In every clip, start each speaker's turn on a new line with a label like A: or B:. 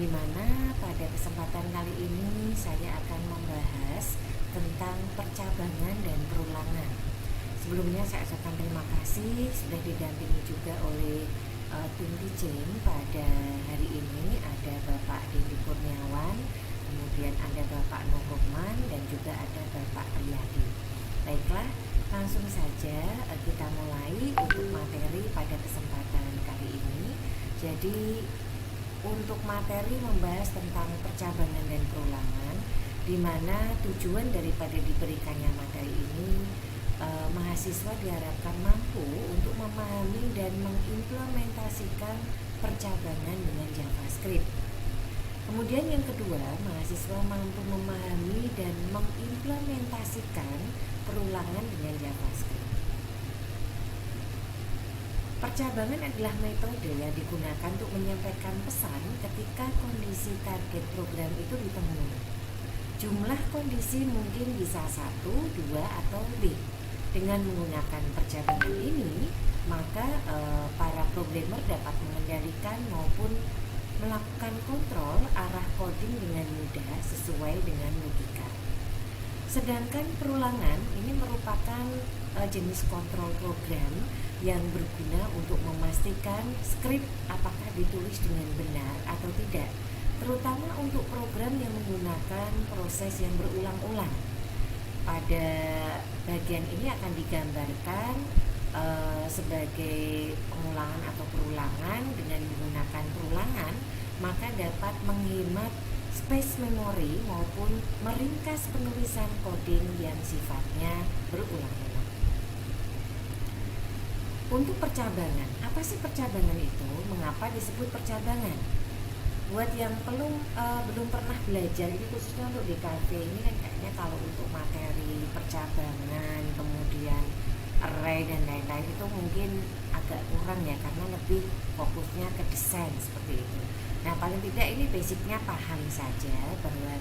A: di mana pada kesempatan kali ini saya akan membahas tentang percabangan dan perulangan. Sebelumnya saya ucapkan terima kasih sudah didampingi juga oleh tim teaching pada hari ini. Ada Bapak Dendi Kurniawan, kemudian ada Bapak Nur Rukman, dan juga ada Bapak Riyadi. Baiklah, langsung saja kita mulai untuk materi pada kesempatan kali ini. Jadi untuk materi membahas tentang percabangan dan perulangan, di mana tujuan daripada diberikannya materi ini, mahasiswa diharapkan mampu untuk memahami dan mengimplementasikan percabangan dengan JavaScript. Kemudian yang kedua, mahasiswa mampu memahami dan mengimplementasikan perulangan dengan JavaScript. Percabangan adalah metode yang digunakan untuk menyampaikan pesan ketika kondisi target program itu ditemui. Jumlah kondisi mungkin bisa 1, 2, atau lebih. Dengan menggunakan percabangan ini, maka para programmer dapat mengendalikan maupun melakukan kontrol arah coding dengan mudah sesuai dengan logika. Sedangkan perulangan ini merupakan jenis kontrol program yang berguna untuk memastikan skrip apakah ditulis dengan benar atau tidak, terutama untuk program yang menggunakan proses yang berulang-ulang. Pada bagian ini akan digambarkan sebagai pengulangan atau perulangan. Dengan menggunakan perulangan, maka dapat menghemat space memori maupun meringkas penulisan coding yang sifatnya berulang-ulang. Untuk percabangan, apa sih percabangan itu? Mengapa disebut percabangan? Buat yang belum pernah belajar, ini khususnya untuk DKV ini kan kayaknya kalau untuk materi percabangan, kemudian array dan lain-lain itu mungkin agak kurang ya, karena lebih fokusnya ke desain seperti itu. Nah, paling tidak ini basicnya paham saja bahwa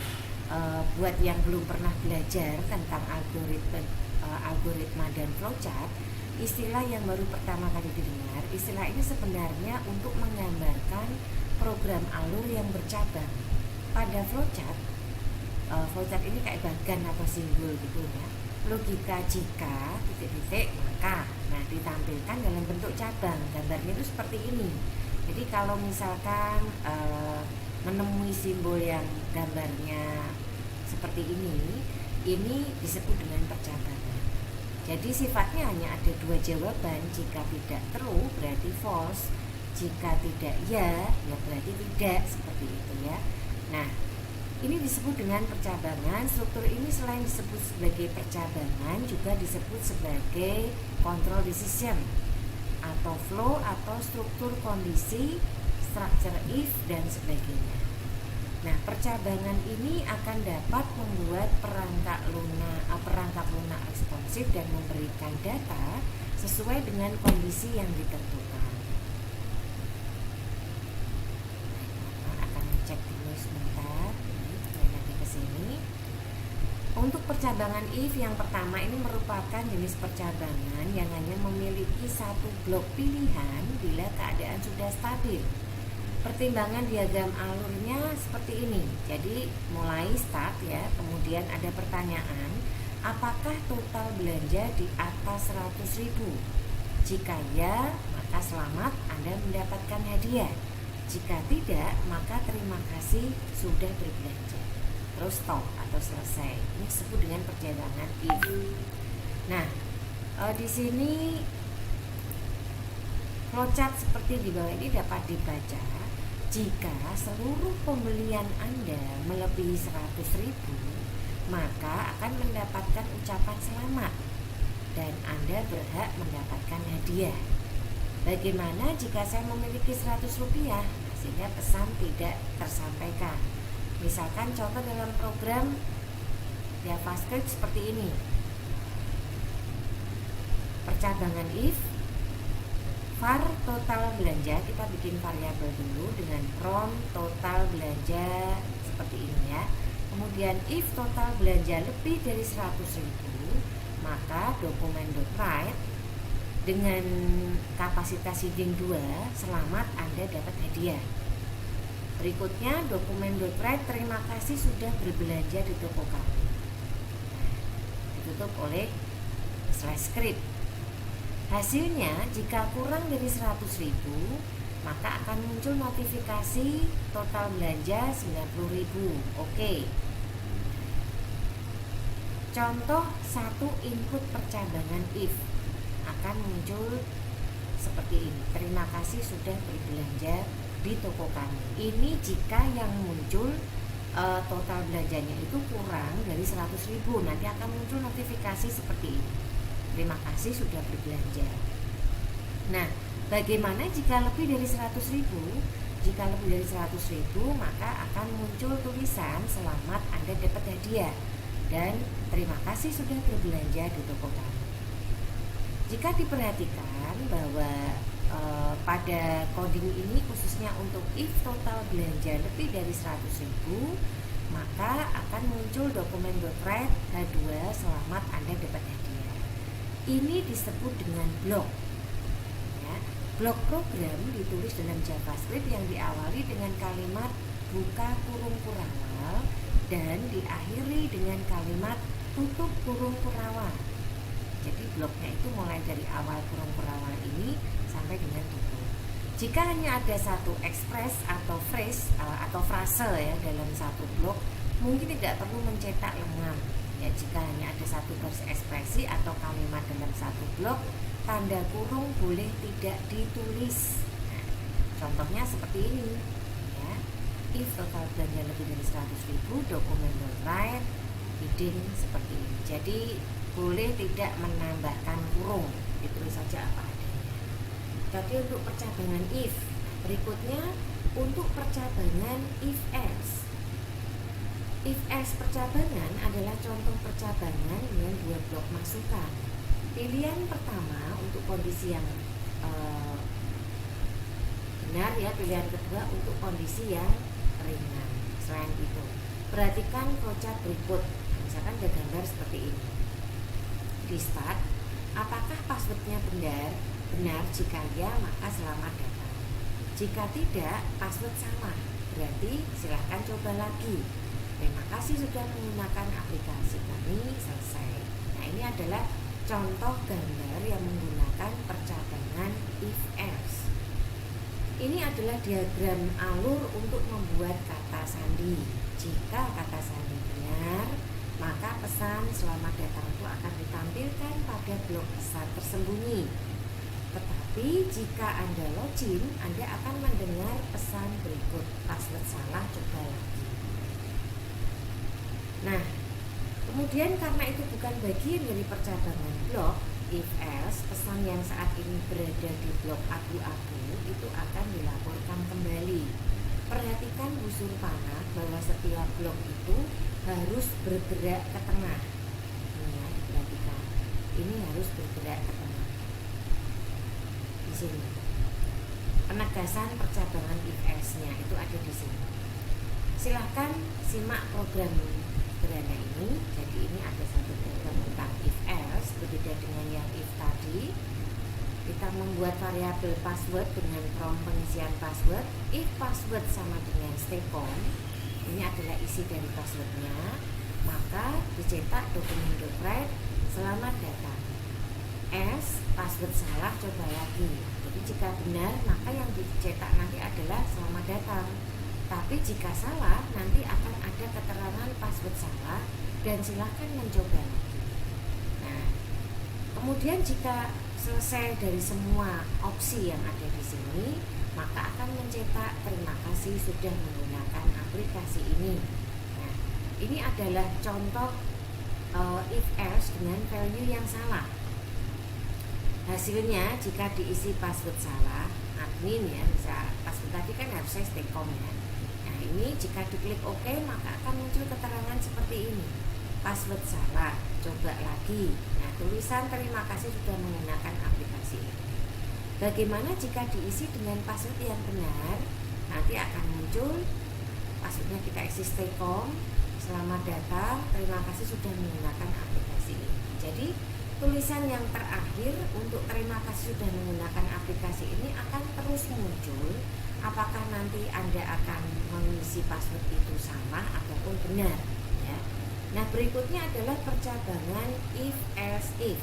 A: buat yang belum pernah belajar tentang algoritma dan flowchart, istilah yang baru pertama kali didengar, istilah ini sebenarnya untuk menggambarkan program alur yang bercabang. Pada flowchart ini kayak bagan atau simbol gitu ya. Logika jika titik-titik maka, nah ditampilkan dalam bentuk cabang. Gambarnya itu seperti ini. Jadi kalau misalkan menemui simbol yang gambarnya seperti ini disebut dengan percabangan. Jadi sifatnya hanya ada 2 jawaban. Jika tidak true berarti false, jika tidak ya berarti tidak, seperti itu ya. Nah, ini disebut dengan percabangan. Struktur ini selain disebut sebagai percabangan juga disebut sebagai control decision atau flow atau struktur kondisi, structure if, dan sebagainya. Nah, percabangan ini akan dapat membuat perangkat lunak responsif dan memberikan data sesuai dengan kondisi yang ditentukan. Akan cek dulu sebentar. Lagi ke sini. Untuk percabangan if yang pertama ini merupakan jenis percabangan yang hanya memiliki satu blok pilihan bila keadaan sudah stabil. Pertimbangan diagram alurnya seperti ini. Jadi mulai start ya, kemudian ada pertanyaan, apakah total belanja di atas 100.000? Jika ya, maka selamat, Anda mendapatkan hadiah. Jika tidak, maka terima kasih sudah berbelanja. Terus stop atau selesai. Ini disebut dengan percabangan if. Nah, di sini flowchart seperti di bawah ini dapat dibaca. Jika seluruh pembelian Anda melebihi 100.000, maka akan mendapatkan ucapan selamat dan Anda berhak mendapatkan hadiah. Bagaimana jika saya memiliki 100 rupiah sehingga pesan tidak tersampaikan? Misalkan contoh dalam program JavaScript seperti ini. Percabangan if var total belanja, kita bikin variabel dulu dengan prompt total belanja seperti ini ya. Kemudian if total belanja lebih dari 100.000, maka dokumen.write dengan kapasitas heading 2, selamat Anda dapat hadiah. Berikutnya dokumen.write, terima kasih sudah berbelanja di toko kami. Ditutup oleh /script. Hasilnya jika kurang dari 100.000 maka akan muncul notifikasi total belanja 90.000. Oke. Contoh satu input percabangan if akan muncul seperti ini. Terima kasih sudah berbelanja di toko kami. Ini jika yang muncul total belanjanya itu kurang dari 100.000, nanti akan muncul notifikasi seperti ini. Terima kasih sudah berbelanja. Nah, bagaimana jika lebih dari 100.000? Jika lebih dari 100.000 maka akan muncul tulisan selamat Anda dapat hadiah dan terima kasih sudah berbelanja di toko kami. Jika diperhatikan bahwa pada coding ini khususnya untuk if total belanja lebih dari 100.000 maka akan muncul dokumen.write H2 selamat Anda dapat hadiah. Ini disebut dengan blok. Ya, blok program ditulis dalam JavaScript yang diawali dengan kalimat buka kurung kurawal dan diakhiri dengan kalimat tutup kurung kurawal. Jadi bloknya itu mulai dari awal kurung kurawal ini sampai dengan tutup. Jika hanya ada satu ekspres atau phrase atau frase ya dalam satu blok, mungkin tidak perlu mencetak lengan. Ya, jika hanya ada satu baris ekspresi atau kalimat dalam satu blok, tanda kurung boleh tidak ditulis. Nah, contohnya seperti ini. Ya, if total belanja lebih dari 100.000, dokumen.write heading seperti ini. Jadi boleh tidak menambahkan kurung, ditulis saja apa adanya. Tapi untuk percabangan if, berikutnya untuk percabangan if else. If else percabangan adalah contoh percabangan dengan dua blok masukan. Pilihan pertama untuk kondisi yang benar ya, pilihan kedua untuk kondisi yang ringan. Selain itu, perhatikan flowchart berikut. Misalkan ada gambar seperti ini. Di start, apakah passwordnya benar? Benar, jika ya maka selamat datang. Jika tidak, password salah, berarti silahkan coba lagi. Terima kasih sudah menggunakan aplikasi kami, selesai. Nah, ini adalah contoh gambar yang menggunakan percabangan if else. Ini adalah diagram alur untuk membuat kata sandi. Jika kata sandi benar, maka pesan selamat datang itu akan ditampilkan pada blok pesan tersembunyi. Tetapi jika Anda login, Anda akan mendengar pesan berikut, password salah, coba lagi. Nah, kemudian karena itu bukan bagian dari percabangan blok if else, pesan yang saat ini berada di blok abu-abu itu akan dilaporkan kembali. Perhatikan busur panah bahwa setiap blok itu harus bergerak ke tengah. Ini ya, diperhatikan. Ini harus bergerak ke tengah. Di sini. Penegasan percabangan if else-nya itu ada di sini. Silahkan simak program sederhana ini. Jadi ini ada satu program tentang if else, berbeda dengan yang if tadi. Kita membuat variabel password dengan prompt pengisian password. If password sama dengan stay on, ini adalah isi dari passwordnya, maka dicetak dokumen.write selamat datang. S, password salah, coba lagi. Jadi jika benar, maka yang dicetak nanti adalah selamat datang. Tapi jika salah, nanti akan ada keterangan password salah dan silahkan mencoba lagi. Nah, kemudian jika selesai dari semua opsi yang ada di sini, maka akan mencetak terima kasih sudah menggunakan aplikasi ini. Nah, ini adalah contoh if else dengan value yang salah. Hasilnya jika diisi password salah, admin ya, bisa password tadi kan harusnya staycom ya. Nah, ini jika diklik OK maka akan muncul keterangan seperti ini. Password salah, coba lagi. Nah, tulisan terima kasih sudah menggunakan aplikasi ini. Bagaimana jika diisi dengan password yang benar? Nanti akan muncul passwordnya kita isi staycom, selamat datang, terima kasih sudah menggunakan aplikasi ini. Jadi tulisan yang terakhir untuk terima kasih sudah menggunakan aplikasi ini akan terus muncul apakah nanti Anda akan mengisi password itu sama ataupun benar ya. Nah, berikutnya adalah percabangan if else if.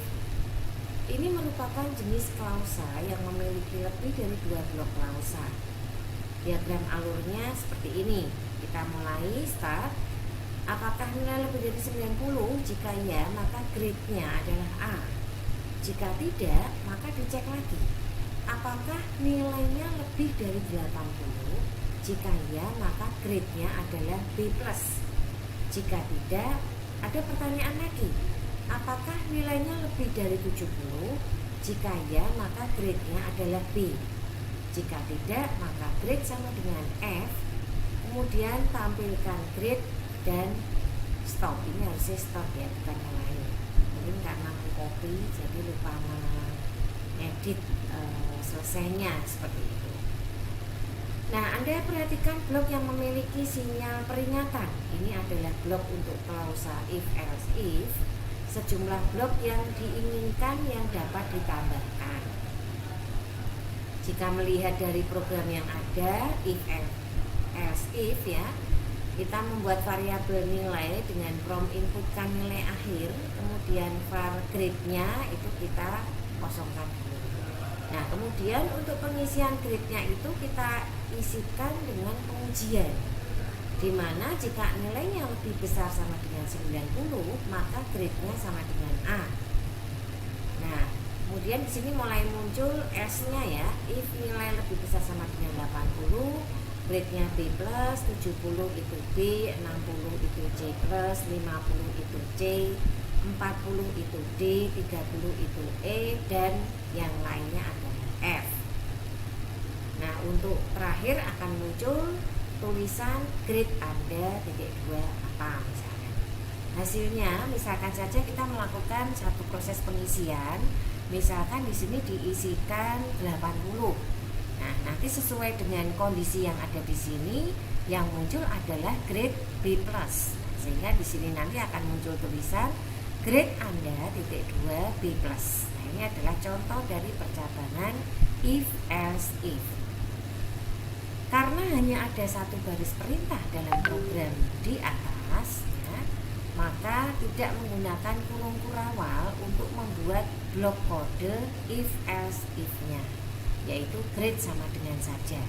A: Ini merupakan jenis klausa yang memiliki lebih dari 2 blok klausa. Diagram alurnya seperti ini. Kita mulai start. Apakah nilai lebih dari 90? Jika ya, maka grade-nya adalah A. Jika tidak, maka dicek lagi. Apakah nilainya lebih dari 80? Jika ya, maka grade-nya adalah B+. Jika tidak, ada pertanyaan lagi. Apakah nilainya lebih dari 70? Jika ya, maka grade-nya adalah B. Jika tidak, maka grade sama dengan F. Kemudian tampilkan grade dan stop. Ini harusnya stop ya, bukan mulai. Mungkin karena copy jadi lupa mengedit selesainya seperti itu. Nah, Anda perhatikan blok yang memiliki sinyal peringatan. Ini adalah blok untuk klausa if else if. Sejumlah blok yang diinginkan yang dapat ditambahkan. Jika melihat dari program yang ada if else if ya, kita membuat variabel nilai dengan prompt inputkan nilai akhir, kemudian var grade-nya itu kita kosongkan dulu. Nah, kemudian untuk pengisian grade-nya itu kita isikan dengan pengujian, di mana jika nilainya lebih besar sama dengan 90, maka grade-nya sama dengan A. Nah, kemudian di sini mulai muncul S-nya ya, if nilai lebih besar sama dengan 80, grade-nya B+, 70 itu B, 60 itu C+, 50 itu C, 40 itu D, 30 itu E, dan yang lainnya adalah F. Nah, untuk terakhir akan muncul tulisan grade Anda .2 apa misalnya. Hasilnya misalkan saja kita melakukan satu proses pengisian, misalkan di sini diisikan 80. Nah, nanti sesuai dengan kondisi yang ada di sini, yang muncul adalah grade B+. Sehingga di sini nanti akan muncul tulisan grade Anda .2 B+. Nah, ini adalah contoh dari percabangan if else if. Karena hanya ada satu baris perintah dalam program di atas ya, maka tidak menggunakan kurung kurawal untuk membuat blok kode if else if-nya, yaitu grade sama dengan saja.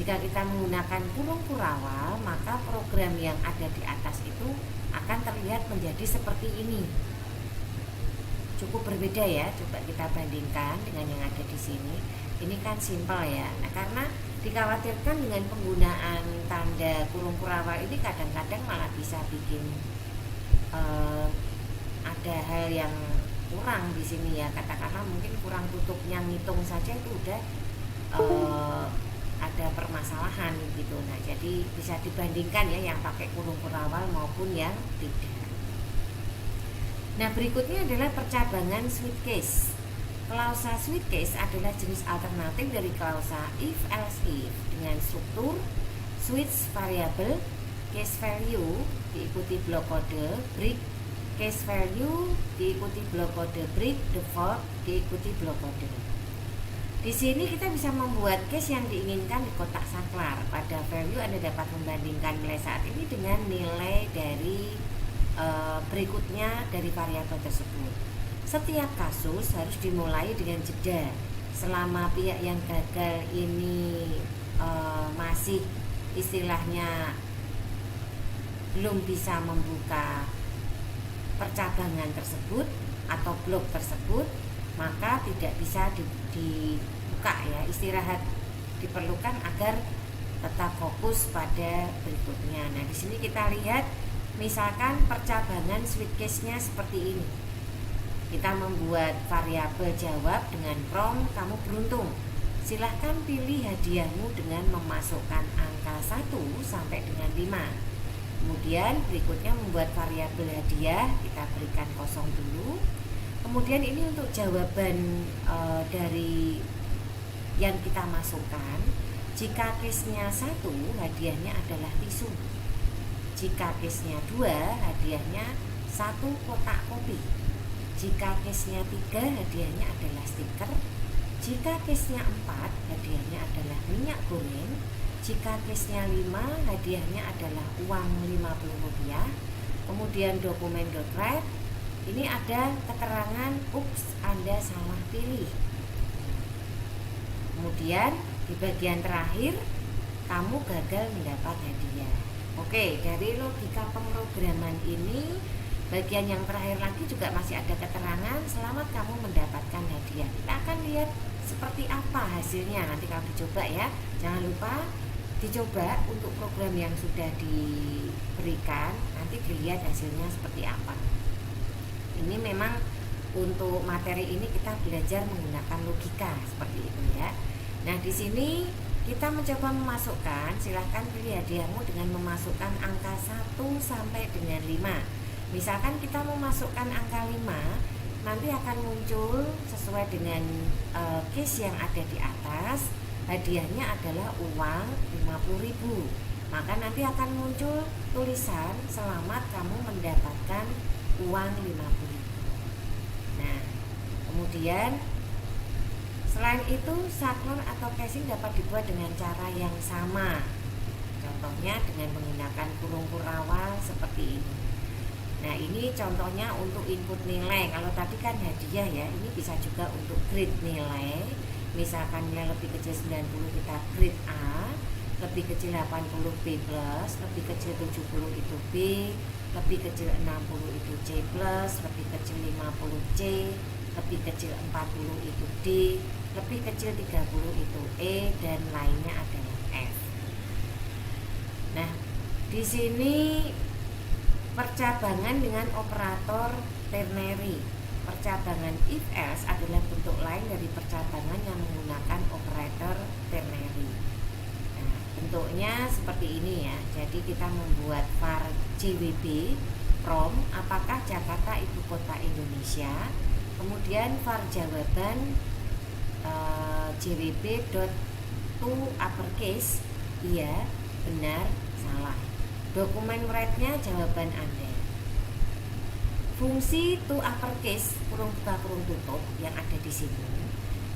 A: Jika kita menggunakan kurung kurawal, maka program yang ada di atas itu akan terlihat menjadi seperti ini. Cukup berbeda ya, coba kita bandingkan dengan yang ada di sini. Ini kan simpel ya. Nah, karena dikhawatirkan dengan penggunaan tanda kurung kurawal ini kadang-kadang malah bisa bikin ada hal yang kurang di sini ya. Katakanlah mungkin kurang tutupnya, ngitung saja itu udah ada permasalahan gitu. Nah, jadi bisa dibandingkan ya yang pakai kurung kurawal maupun yang tidak. Nah, berikutnya adalah percabangan switch case. Klausa switch case adalah jenis alternatif dari klausa if else if dengan struktur switch variable, case value diikuti blok kode break, case value diikuti blok kode break, default diikuti blok kode. Di sini kita bisa membuat case yang diinginkan di kotak saklar. Pada value Anda dapat membandingkan nilai saat ini dengan nilai dari berikutnya dari variabel tersebut. Setiap kasus harus dimulai dengan jeda. Selama pihak yang gagal ini masih istilahnya belum bisa membuka percabangan tersebut atau blok tersebut, maka tidak bisa dibuka ya. Istirahat diperlukan agar tetap fokus pada berikutnya. Nah, di sini kita lihat misalkan percabangan switch case-nya seperti ini. Kita membuat variabel jawab dengan prompt kamu beruntung. Silahkan pilih hadiahmu dengan memasukkan angka 1 sampai dengan 5. Kemudian berikutnya membuat variabel hadiah, kita berikan kosong dulu. Kemudian ini untuk jawaban dari yang kita masukkan. Jika case-nya 1, hadiahnya adalah tisu. Jika case-nya 2, hadiahnya 1 kotak kopi. Jika case-nya 3, hadiahnya adalah stiker. Jika case-nya 4, hadiahnya adalah minyak goreng. Jika case-nya 5, hadiahnya adalah uang Rp50. Kemudian dokumen dotret, ini ada keterangan ups Anda salah pilih. Kemudian di bagian terakhir, kamu gagal mendapat hadiah. Oke, dari logika pemrograman ini, bagian yang terakhir lagi juga masih ada keterangan selamat kamu mendapatkan hadiah. Kita akan lihat seperti apa hasilnya nanti kalau dicoba ya. Jangan lupa dicoba untuk program yang sudah diberikan, nanti dilihat hasilnya seperti apa. Ini memang untuk materi ini kita belajar menggunakan logika seperti itu ya. Nah, di sini kita mencoba memasukkan, silahkan pilih hadiahmu dengan memasukkan angka 1 sampai dengan 5. Misalkan kita memasukkan angka 5, nanti akan muncul sesuai dengan case yang ada di atas, hadiahnya adalah uang 50.000. Maka nanti akan muncul tulisan selamat kamu mendapatkan uang 50.000. Nah, kemudian selain itu, saklon atau casing dapat dibuat dengan cara yang sama. Contohnya dengan menggunakan kurung kurawal seperti ini. Nah, ini contohnya untuk input nilai. Kalau tadi kan hadiah ya, ini bisa juga untuk grade nilai. Misalkan nilai lebih kecil 90 kita grade A, lebih kecil 80 B+, lebih kecil 70 itu B, lebih kecil 60 itu C+, lebih kecil 50 C, lebih kecil 40 itu D, lebih kecil 30 itu E, dan lainnya adalah F. Nah, di sini percabangan dengan operator ternary. Percabangan if else adalah bentuk lain dari percabangan yang menggunakan operator ternary. Nah, bentuknya seperti ini ya. Jadi kita membuat var JWB from apakah Jakarta ibu kota Indonesia. Kemudian var jawaban JWB to uppercase, iya, benar, salah. Dokumen write-nya jawaban Anda. Fungsi to uppercase kurung buka kurung tutup yang ada di sini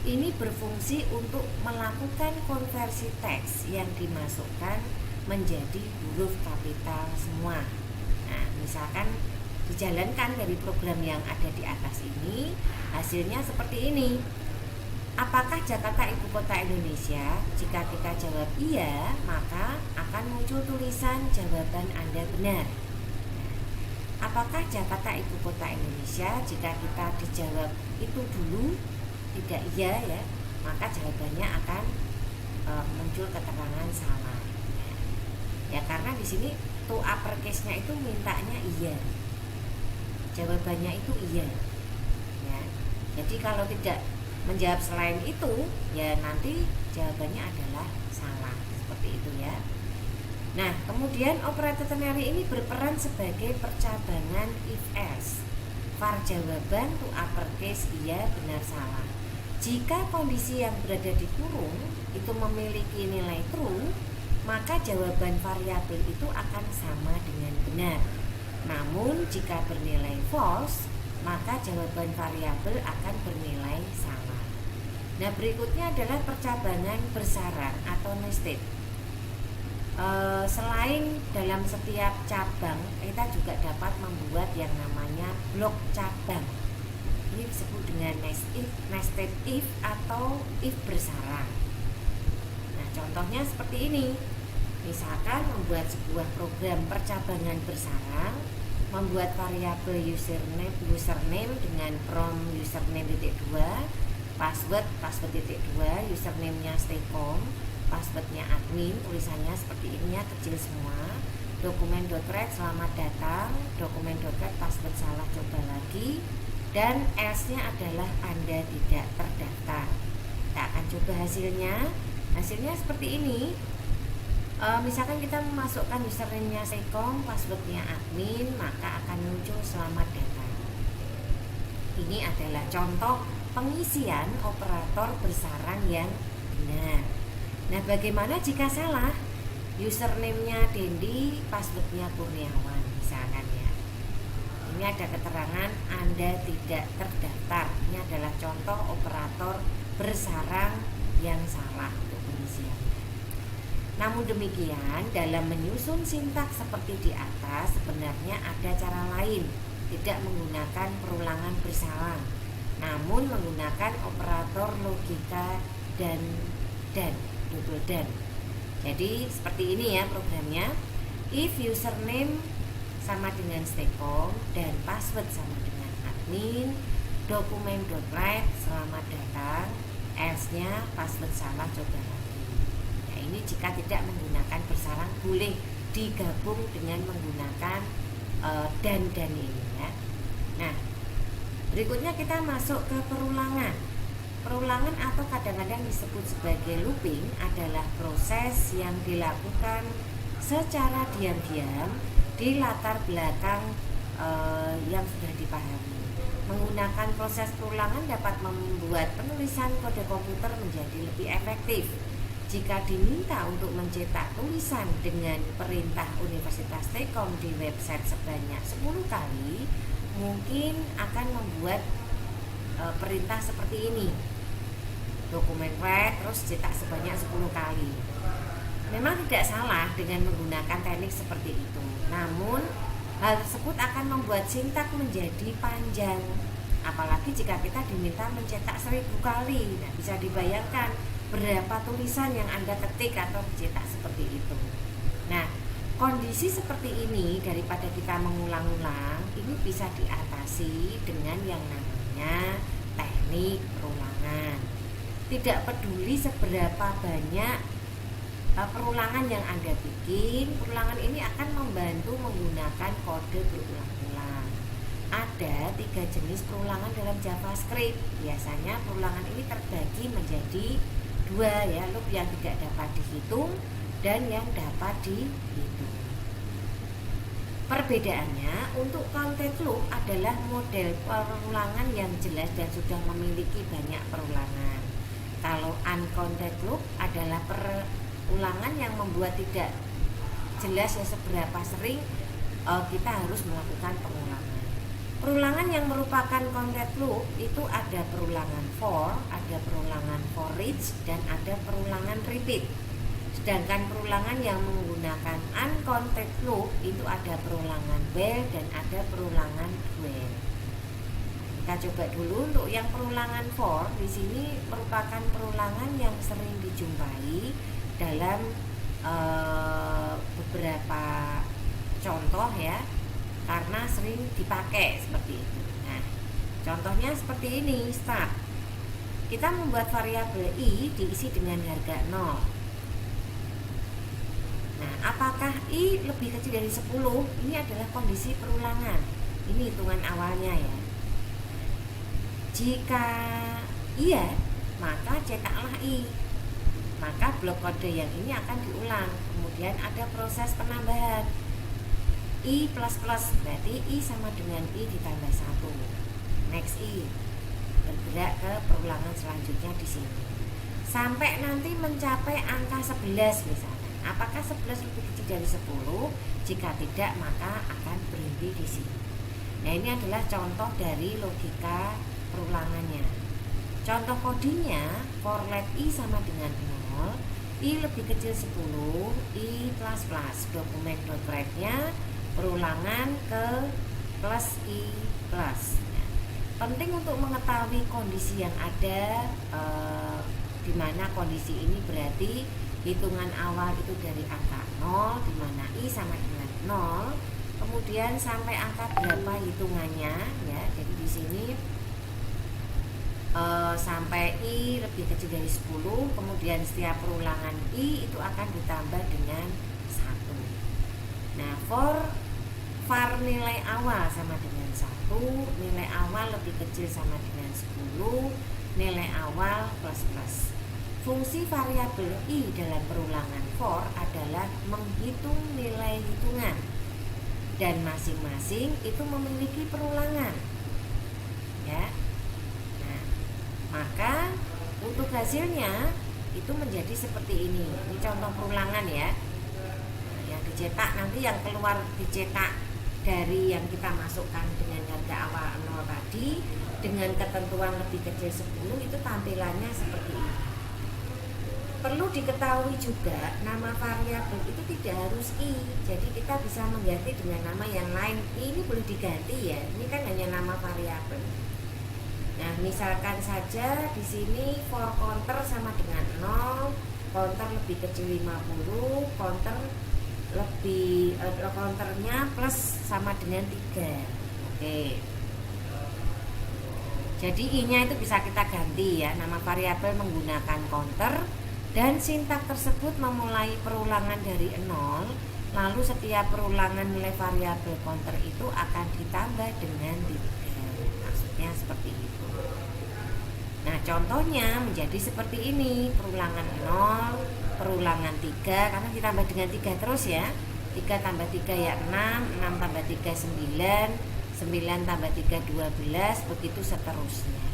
A: ini berfungsi untuk melakukan konversi teks yang dimasukkan menjadi huruf kapital semua. Nah, misalkan dijalankan dari program yang ada di atas ini, hasilnya seperti ini. Apakah Jakarta ibu kota Indonesia? Jika kita jawab iya, maka akan muncul tulisan jawaban Anda benar. Apakah Jakarta ibu kota Indonesia? Jika kita dijawab itu dulu tidak iya ya, maka jawabannya akan muncul keterangan salah. Ya, karena di sini to uppercase-nya itu mintanya iya. Jawabannya itu iya. Ya. Jadi kalau tidak menjawab selain itu, ya nanti jawabannya adalah salah, seperti itu ya. Nah, kemudian operator ternary ini berperan sebagai percabangan if else. var jawaban to uppercase iya, benar, salah. Jika kondisi yang berada di kurung itu memiliki nilai true, maka jawaban variabel itu akan sama dengan benar. Namun jika bernilai false, maka jawaban variabel akan bernilai salah. Nah, berikutnya adalah percabangan bersarang atau nested. Selain dalam setiap cabang, kita juga dapat membuat yang namanya blok cabang. Ini disebut dengan nested if atau if bersarang. Nah, contohnya seperti ini. Misalkan membuat sebuah program percabangan bersarang, membuat variabel username dengan from username .2, password .2, username-nya staycom, passwordnya admin, tulisannya seperti ini ya, kecil semua. Dokumen .write selamat datang, dokumen .write password salah, coba lagi, dan else-nya adalah Anda tidak terdaftar. Kita akan coba hasilnya. Hasilnya seperti ini. Misalkan kita memasukkan username-nya staycom, passwordnya admin, maka akan muncul selamat datang. Ini adalah contoh pengisian operator bersarang yang benar. Nah, bagaimana jika salah? Username-nya Dendi, passwordnya Kurniawan, misalkan ya. Ini ada keterangan Anda tidak terdaftar. Ini adalah contoh operator bersarang yang salah untuk pengisiannya. Namun demikian, dalam menyusun sintaks seperti di atas sebenarnya ada cara lain, tidak menggunakan perulangan bersarang, namun menggunakan operator logika dan double dan. Jadi seperti ini ya programnya. If username sama dengan stcom dan password sama dengan admin, dokumen.write selamat datang, else-nya password salah coba lagi. Nah, ini jika tidak menggunakan bersarang boleh digabung dengan menggunakan dan ini ya. Nah, berikutnya kita masuk ke perulangan. Perulangan atau kadang-kadang disebut sebagai looping adalah proses yang dilakukan secara diam-diam di latar belakang yang sudah dipahami. Menggunakan proses perulangan dapat membuat penulisan kode komputer menjadi lebih efektif. Jika diminta untuk mencetak tulisan dengan perintah Universitas Telkom di website sebanyak 10 kali, mungkin akan membuat perintah seperti ini. Dokumen write terus cetak sebanyak 10 kali. Memang tidak salah dengan menggunakan teknik seperti itu. Namun hal tersebut akan membuat sintaks menjadi panjang. Apalagi jika kita diminta mencetak 1000 kali. Nah, bisa dibayangkan berapa tulisan yang Anda ketik atau dicetak seperti itu. Nah, kondisi seperti ini daripada kita mengulang-ulang, ini bisa diatasi dengan yang namanya teknik perulangan. Tidak peduli seberapa banyak perulangan yang Anda bikin, perulangan ini akan membantu menggunakan kode berulang-ulang. Ada 3 jenis perulangan dalam JavaScript. Biasanya perulangan ini terbagi menjadi 2 ya, loop yang tidak dapat dihitung dan yang dapat dihitung. Perbedaannya, untuk counted loop adalah model perulangan yang jelas dan sudah memiliki banyak perulangan. Kalau uncounted loop adalah perulangan yang membuat tidak jelas ya seberapa sering kita harus melakukan pengulangan. Perulangan yang merupakan counted loop itu ada perulangan for, ada perulangan for each, dan ada perulangan repeat. Sedangkan perulangan yang menggunakan uncounted loop itu ada perulangan while dan ada perulangan while. Kita coba dulu untuk yang perulangan for. Di sini merupakan perulangan yang sering dijumpai dalam beberapa contoh ya, karena sering dipakai seperti itu. Nah, contohnya seperti ini, start. Kita membuat variabel i diisi dengan harga 0. Nah, apakah i lebih kecil dari 10? Ini adalah kondisi perulangan. Ini hitungan awalnya ya. Jika iya, maka cetaklah i. Maka blok kode yang ini akan diulang. Kemudian ada proses penambahan. I plus plus berarti i sama dengan i ditambah 1. Next i. Bergerak ke perulangan selanjutnya di sini. Sampai nanti mencapai angka 11 misalnya. Apakah 11 lebih kecil dari 10? Jika tidak, maka akan berhenti di sini. Nah, ini adalah contoh dari logika perulangannya. Contoh kodenya, for let i sama dengan 0, i lebih kecil 10, i plus plus. Dokumen.write-nya perulangan ke plus i plus. Nah, penting untuk mengetahui kondisi yang ada, di mana kondisi ini berarti hitungan awal itu dari angka 0, di mana i sama dengan 0, kemudian sampai angka berapa hitungannya ya. Jadi di sini sampai i lebih kecil dari 10, kemudian setiap perulangan i itu akan ditambah dengan 1. Nah, var nilai awal sama dengan 1, nilai awal lebih kecil sama dengan 10, nilai awal plus plus. Fungsi variabel i dalam perulangan for adalah menghitung nilai hitungan, dan masing-masing itu memiliki perulangan ya. Nah, maka untuk hasilnya itu menjadi seperti ini. Ini contoh perulangan ya. Nah, yang dicetak nanti, yang keluar dicetak dari yang kita masukkan dengan harga awal 0 tadi dengan ketentuan lebih kecil 10 itu tampilannya seperti ini. Perlu diketahui juga nama variabel itu tidak harus i, jadi kita bisa mengganti dengan nama yang lain. Ini boleh diganti ya, ini kan hanya nama variabel. Nah, misalkan saja di sini for counter sama dengan 0, counter lebih kecil 50, counter lebih counternya plus sama dengan 3. Oke. Jadi i-nya itu bisa kita ganti ya, nama variabel menggunakan counter. Dan sintak tersebut memulai perulangan dari 0, lalu setiap perulangan nilai variabel counter itu akan ditambah dengan 3. Maksudnya seperti itu. Nah, contohnya menjadi seperti ini, perulangan 0, perulangan 3, karena ditambah dengan 3 terus ya. 3 tambah 3 ya 6, 6 tambah 3 9, 9 tambah 3 12, begitu seterusnya.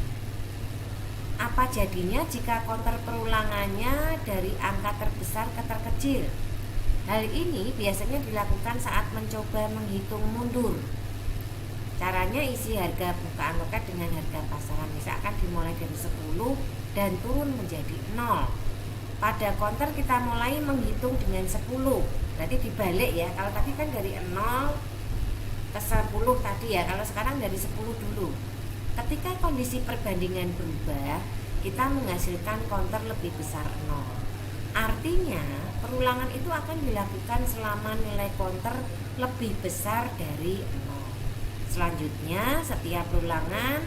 A: Apa jadinya jika counter perulangannya dari angka terbesar ke terkecil? Hal ini biasanya dilakukan saat mencoba menghitung mundur. Caranya isi harga bukaan loket dengan harga pasaran. Misalkan dimulai dari 10 dan turun menjadi 0. Pada counter kita mulai menghitung dengan 10. Berarti dibalik ya. Kalau tadi kan dari 0 ke 10 tadi ya. Kalau sekarang dari 10 dulu. Ketika kondisi perbandingan berubah, kita menghasilkan counter lebih besar 0. Artinya, perulangan itu akan dilakukan selama nilai counter lebih besar dari 0. Selanjutnya, setiap perulangan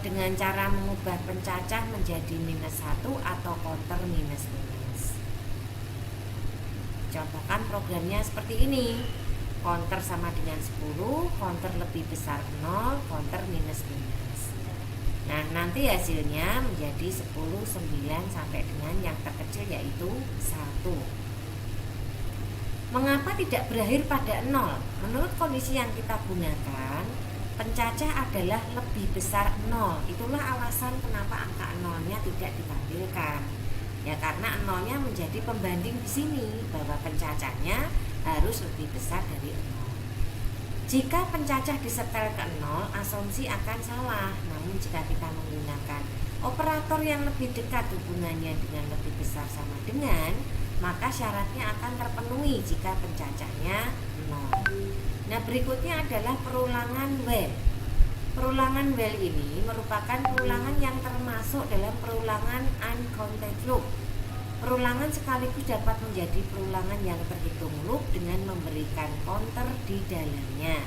A: dengan cara mengubah pencacah menjadi -1 atau counter minus-minus. Contohkan programnya seperti ini. Counter sama dengan 10, counter lebih besar 0, counter minus-minus. Nah, nanti hasilnya menjadi 10, 9 sampai dengan yang terkecil yaitu 1. Mengapa tidak berakhir pada 0? Menurut kondisi yang kita gunakan, pencacah adalah lebih besar 0. Itulah alasan kenapa angka 0-nya tidak ditampilkan. Ya, karena 0-nya menjadi pembanding di sini bahwa pencacahnya harus lebih besar dari 0. Jika pencacah disetel ke 0, asumsi akan salah. Namun jika kita menggunakan operator yang lebih dekat hubungannya dengan lebih besar sama dengan, maka syaratnya akan terpenuhi jika pencacahnya 0. Nah, berikutnya adalah perulangan well. Perulangan well ini merupakan perulangan yang termasuk dalam perulangan uncounted loop. Perulangan sekaligus dapat menjadi perulangan yang terhitung loop dengan memberikan counter di dalamnya.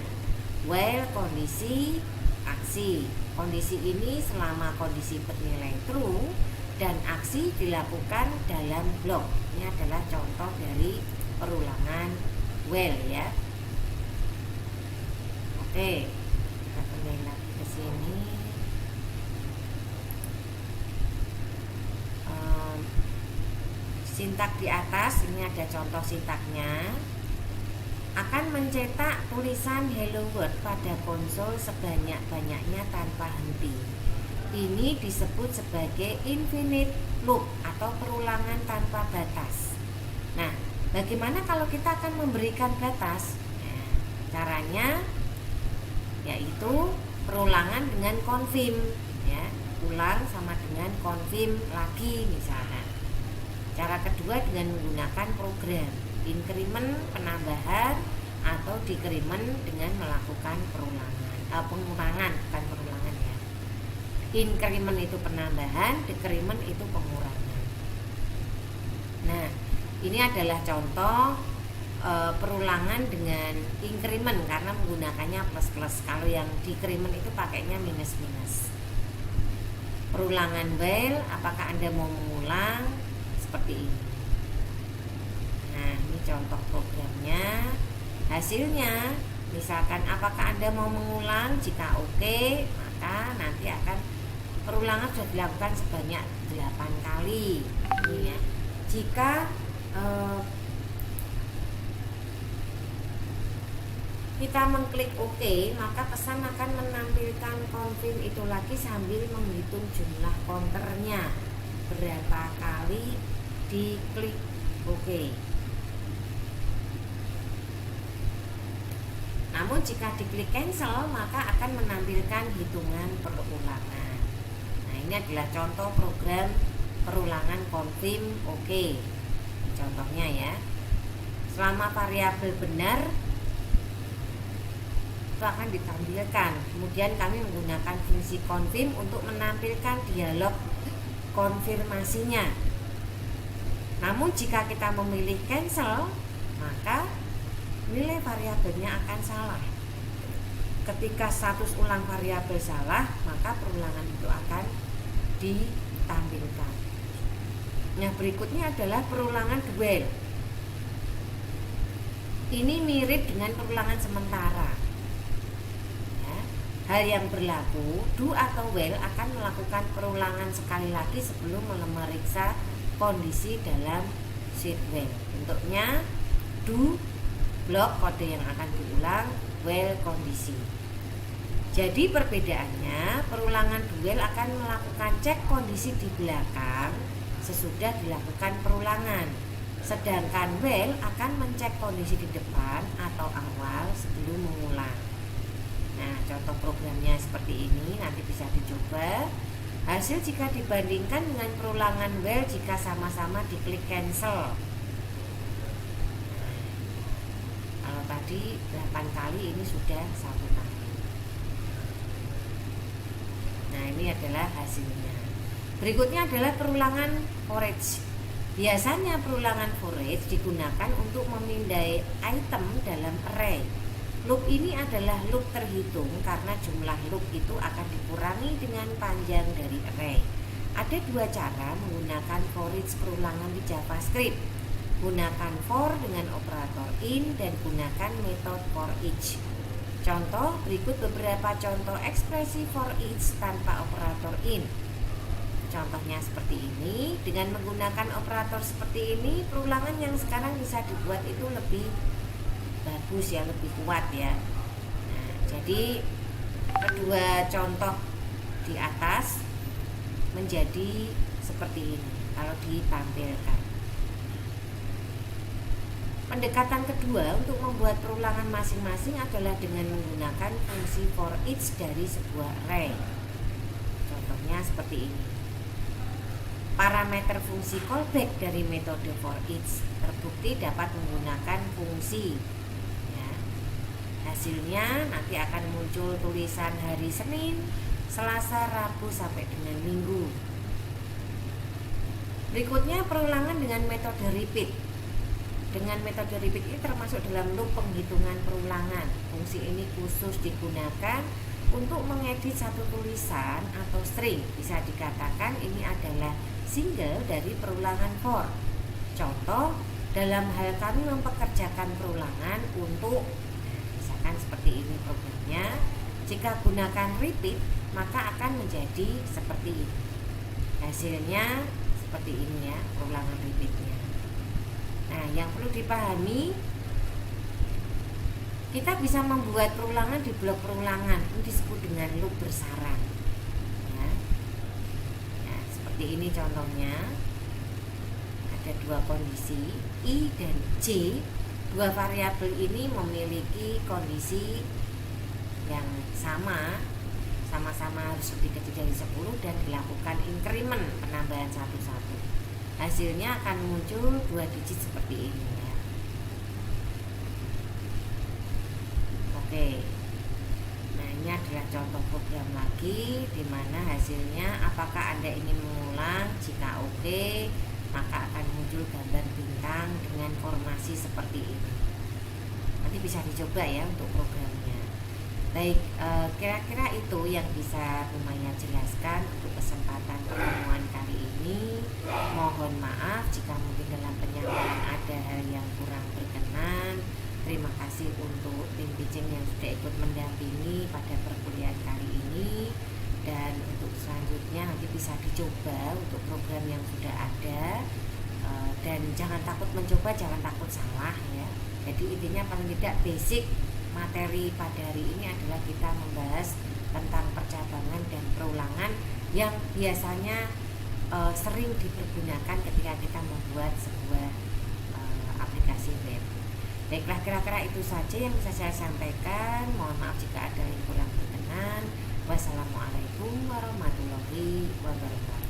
A: While kondisi aksi. Kondisi ini selama kondisi bernilai true dan aksi dilakukan dalam blok. Ini adalah contoh dari perulangan while ya. Oke, kita kembali lagi ke sini. Sintak di atas, ini ada contoh sintaknya. Akan mencetak tulisan hello world pada konsol sebanyak-banyaknya tanpa henti. Ini disebut sebagai infinite loop atau perulangan tanpa batas. Nah, bagaimana kalau kita akan memberikan batas? Nah, caranya yaitu perulangan dengan confirm ya, ulang sama dengan confirm lagi misalnya. Cara kedua dengan menggunakan program increment penambahan atau decrement dengan melakukan pengurangan, bukan perulangan ya. Increment itu penambahan, decrement itu pengurangan. Nah, ini adalah contoh perulangan dengan increment karena menggunakannya plus-plus. Kalau yang decrement itu pakainya minus-minus. Perulangan while, apakah Anda mau mengulang? Seperti ini. Nah, ini contoh programnya. Hasilnya, misalkan apakah Anda mau mengulang? Jika oke, maka nanti akan perulangan sudah dilakukan sebanyak 8 kali. Ini ya. Jika kita mengklik OK, maka pesan akan menampilkan confirm itu lagi sambil menghitung jumlah counternya. Berapa kali diklik OK. Namun jika diklik cancel maka akan menampilkan hitungan perulangan. Nah, ini adalah contoh program perulangan confirm oke. Contohnya ya. Selama variabel benar itu akan ditampilkan. Kemudian kami menggunakan fungsi confirm untuk menampilkan dialog konfirmasinya. Namun jika kita memilih cancel, maka nilai variabelnya akan salah. Ketika status ulang variabel salah, maka perulangan itu akan ditampilkan. Nah, berikutnya adalah perulangan duel. Ini mirip dengan perulangan sementara. Ya, hal yang berlaku, do atau while akan melakukan perulangan sekali lagi sebelum memeriksa kondisi dalam sheet while. Bentuknya do blok kode yang akan diulang, while kondisi. Jadi perbedaannya, perulangan duel akan melakukan cek kondisi di belakang sesudah dilakukan perulangan, sedangkan while akan mencek kondisi di depan atau awal sebelum mengulang. Nah, contoh programnya seperti ini, nanti bisa dicoba. Hasil jika dibandingkan dengan perulangan while jika sama-sama diklik cancel. Kalau tadi 8 kali, ini sudah 1 kali. Nah, ini adalah hasilnya. Berikutnya adalah perulangan for each. Biasanya perulangan for each digunakan untuk memindai item dalam array. Loop ini adalah loop terhitung karena jumlah loop itu akan dikurangi dengan panjang dari array. Ada 2 cara menggunakan for each perulangan di JavaScript. Gunakan for dengan operator in dan gunakan metode for each. Contoh, berikut beberapa contoh ekspresi for each tanpa operator in. Contohnya seperti ini. Dengan menggunakan operator seperti ini, perulangan yang sekarang bisa dibuat itu lebih bagus ya, lebih kuat ya. Nah, jadi kedua contoh di atas menjadi seperti ini kalau ditampilkan. Pendekatan kedua untuk membuat perulangan masing-masing adalah dengan menggunakan fungsi for each dari sebuah array. Contohnya seperti ini. Parameter fungsi callback dari metode for each terbukti dapat menggunakan fungsi. Ya. Hasilnya nanti akan muncul tulisan hari Senin, Selasa, Rabu sampai dengan Minggu. Berikutnya perulangan dengan metode repeat. Dengan metode repeat ini termasuk dalam loop penghitungan perulangan. Fungsi ini khusus digunakan untuk mengedit satu tulisan atau string. Bisa dikatakan ini adalah single dari perulangan for. Contoh, dalam hal kami mempekerjakan perulangan untuk, misalkan seperti ini programnya. Jika gunakan repeat, maka akan menjadi seperti ini. Hasilnya seperti ini ya, perulangan repeatnya. Nah, yang perlu dipahami, kita bisa membuat perulangan di blok perulangan. Ini disebut dengan loop bersarang. Ya. Ya, seperti ini contohnya. Ada 2 kondisi, I dan J. 2 variabel ini memiliki kondisi yang sama-sama harus lebih kecil dari 10 dan dilakukan increment, penambahan satu-satu. Hasilnya akan muncul 2 digit seperti ini ya. Oke. Nah, ini adalah contoh program lagi di mana hasilnya apakah Anda ingin mengulang? Jika oke, maka akan muncul gambar bintang dengan formasi seperti ini. Nanti bisa dicoba ya untuk programnya. Baik, kira-kira itu yang bisa lumayan jelaskan untuk kesempatan pertemuan kali ini. Mohon maaf jika mungkin dalam penyampaian ada hal yang kurang berkenan. Terima kasih untuk tim pitching yang sudah ikut mendampingi pada perkuliahan kali ini. Dan untuk selanjutnya nanti bisa dicoba untuk program yang sudah ada. Dan jangan takut mencoba, jangan takut salah ya. Jadi intinya paling tidak basic materi pada hari ini adalah kita membahas tentang percabangan dan perulangan yang biasanya sering dipergunakan ketika kita membuat sebuah aplikasi web. Baiklah, kira-kira itu saja yang bisa saya sampaikan. Mohon maaf jika ada yang kurang berkenan. Wassalamualaikum warahmatullahi wabarakatuh.